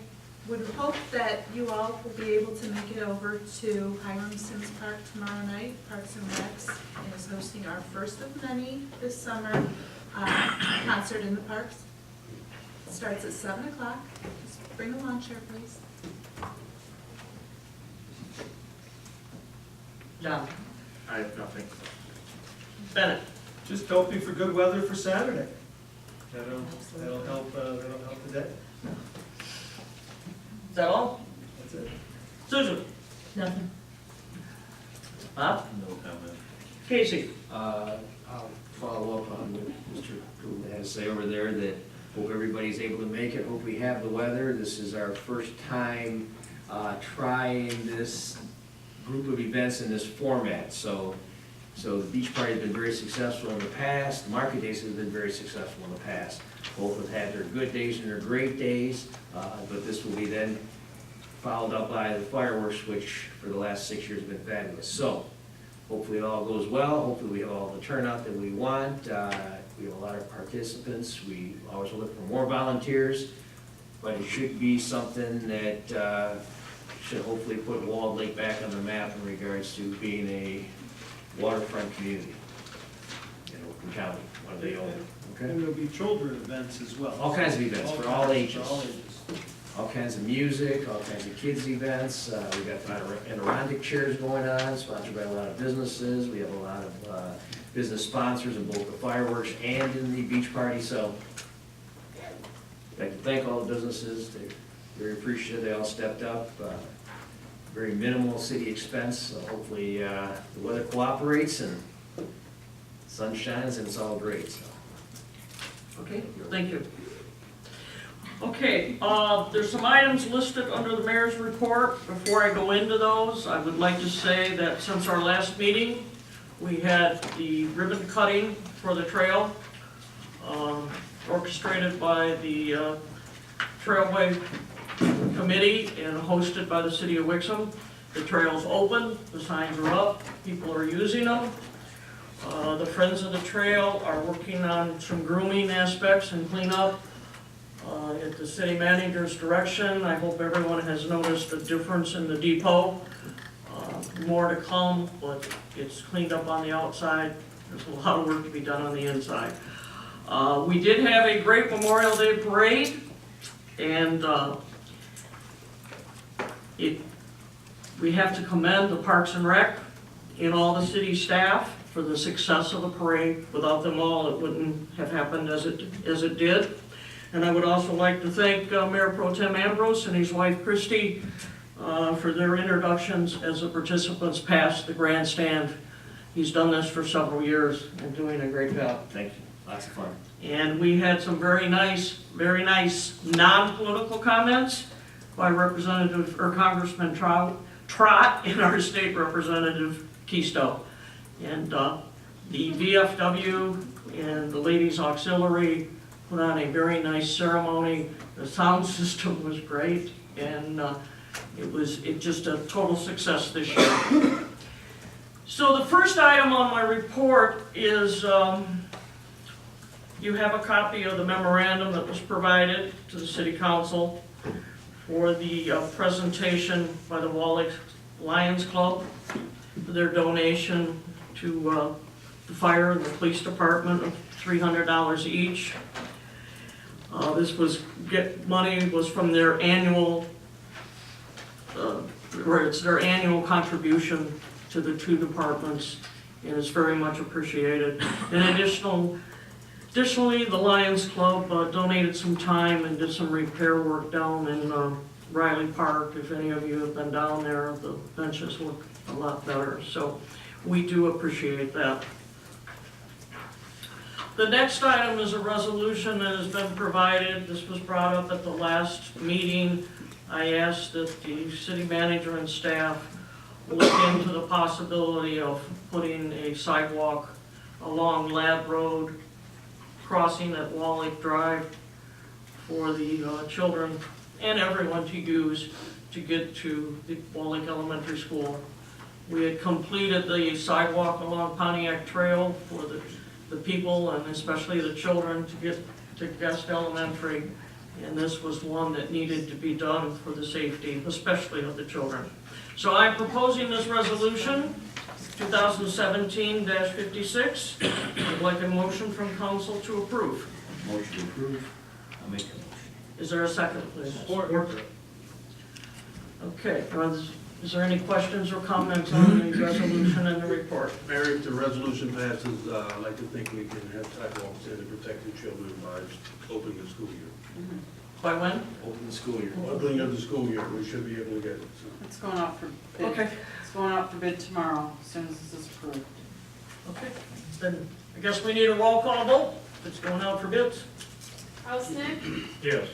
would hope that you all will be able to make it over to Hiram Sims Park tomorrow night. Parks and Recs is hosting our first of many this summer concert in the parks. It starts at 7 o'clock. Just bring a lawn chair, please. John. I have nothing. Bennett. Just hoping for good weather for Saturday. That'll help the day. Is that all? That's it. Susan. Nothing. Bob. No comment. Casey. I'll follow up on what Mr. Gould has to say over there, that hope everybody's able to make it, hope we have the weather. This is our first time trying this group of events in this format, so the beach party has been very successful in the past, the market days has been very successful in the past. Both have had their good days and their great days, but this will be then followed up by the fireworks, which for the last 6 years have been fabulous. So, hopefully it all goes well, hopefully we have all the turnout that we want, we have a lot of participants, we always look for more volunteers, but it should be something that should hopefully put Walled Lake back on the map in regards to being a waterfront community in Oakland County, one of the only, okay? And there'll be children events as well. All kinds of events for all ages. For all ages. All kinds of music, all kinds of kids' events. We've got Adirondack chairs going on, sponsored by a lot of businesses. We have a lot of business sponsors in both the fireworks and in the beach party, so I'd like to thank all the businesses. They're very appreciative, they all stepped up. Very minimal city expense, so hopefully the weather cooperates and sun shines and it's all great, so. Okay, thank you. Okay, there's some items listed under the mayor's report. Before I go into those, I would like to say that since our last meeting, we had the ribbon cutting for the trail, orchestrated by the Trailway Committee and hosted by the city of Wixom. The trail's open, the signs are up, people are using them. The Friends of the Trail are working on some grooming aspects and cleanup at the city manager's direction. I hope everyone has noticed a difference in the depot. More to come, but it's cleaned up on the outside. There's a lot of work to be done on the inside. We did have a great Memorial Day parade, and we have to commend the Parks and Rec and all the city staff for the success of the parade. Without them all, it wouldn't have happened as it did. And I would also like to thank Mayor Pro Tem Ambrose and his wife Christy for their introductions as the participants passed the grandstand. He's done this for several years and doing a great job. Thank you, lots of fun. And we had some very nice non-political comments by Representative or Congressman Trott and our state representative Keisto. And the VFW and the Ladies Auxiliary put on a very nice ceremony. The sound system was great, and it just a total success this year. So the first item on my report is you have a copy of the memorandum that was provided to the City Council for the presentation by the Walled Lake Lions Club for their donation to the fire and the police department of $300 each. Money was from their annual, where it's their annual contribution to the two departments, and it's very much appreciated. And additionally, the Lions Club donated some time and did some repair work down in Riley Park. If any of you have been down there, the benches look a lot better, so we do appreciate that. The next item is a resolution that has been provided. This was brought up at the last meeting. I asked that the city manager and staff look into the possibility of putting a sidewalk along Lab Road, crossing at Wall Lake Drive for the children and everyone to use to get to the Wall Lake Elementary School. We had completed the sidewalk along Pontiac Trail for the people and especially the children to get to Guest Elementary. And this was one that needed to be done for the safety, especially of the children. So I'm proposing this resolution, 2017-56. I'd like a motion from council to approve. Motion to approve. I'll make a motion. Is there a second, please? Support. Okay, is there any questions or comments on the resolution and the report? Mayor, if the resolution passes, I'd like to think we can have sidewalks in to protect the children by opening the school year. By when? Open the school year. Opening of the school year, we should be able to get it, so. It's going out for bid. Okay. It's going out for bid tomorrow, as soon as this is approved. Okay, then I guess we need a roll call vote. It's going out for bids. Osnick, Yes.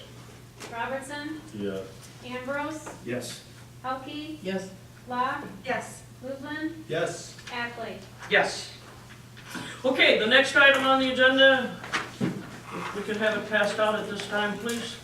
Robertson, Yes. Ambrose, Yes. Pelkey, Yes. Locke. Yes. Lublin, Yes. Ackley. Yes. Okay, the next item on the agenda, if we could have it passed out at this time, please.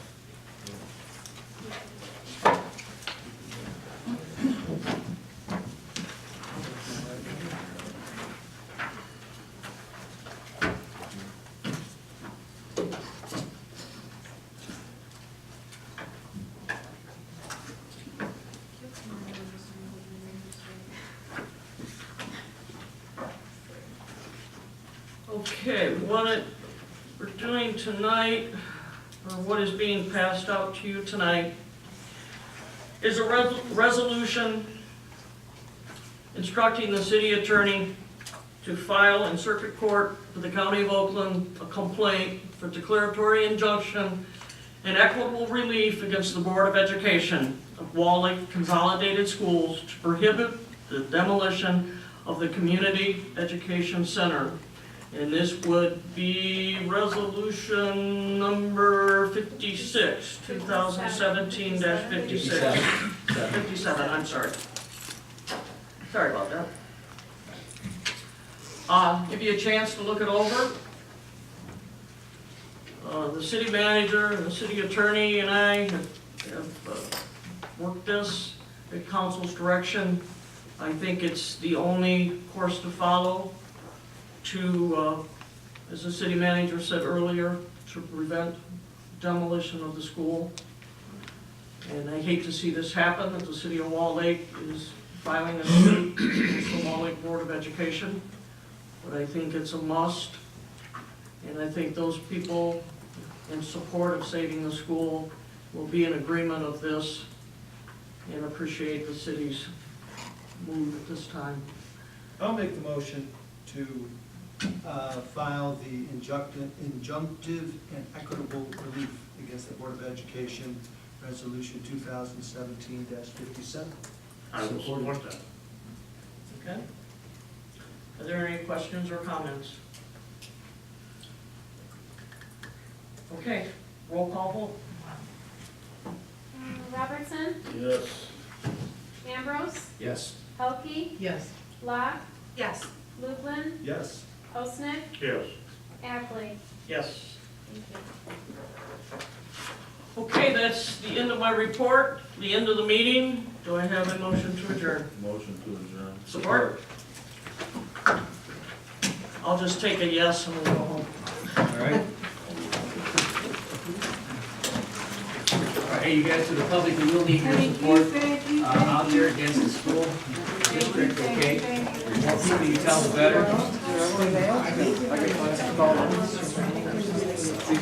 Okay, what we're doing tonight, or what is being passed out to you tonight, is a resolution instructing the city attorney to file in circuit court for the county of Oakland a complaint for declaratory injunction and equitable relief against the Board of Education of Wall Lake Consolidated Schools to prohibit the demolition of the Community Education Center. And this would be resolution number 56, 2017-56. 57, I'm sorry. Sorry about that. Give you a chance to look it over. The city manager and the city attorney and I have worked this at council's direction. I think it's the only course to follow to, as the city manager said earlier, to prevent demolition of the school. And I hate to see this happen, that the city of Wall Lake is filing a suit against the Wall Lake Board of Education, but I think it's a must. And I think those people in support of saving the school will be in agreement of this and appreciate the city's move at this time. I'll make the motion to file the injunctive and equitable relief against the Board of Education, Resolution 2017-57. I will support that. Okay. Are there any questions or comments? Okay, roll call vote. Robertson, Yes. Ambrose, Yes. Pelkey, Yes. Locke. Yes. Lublin, Yes. Osnick, Yes. Ackley. Yes. Thank you. Okay, that's the end of my report, the end of the meeting. Do I have a motion to adjourn? Motion to adjourn. Support? I'll just take a yes and we'll go home. All right. All right, you guys, to the public, we will need your support out there against the school district, okay? The more people you tell, the better. They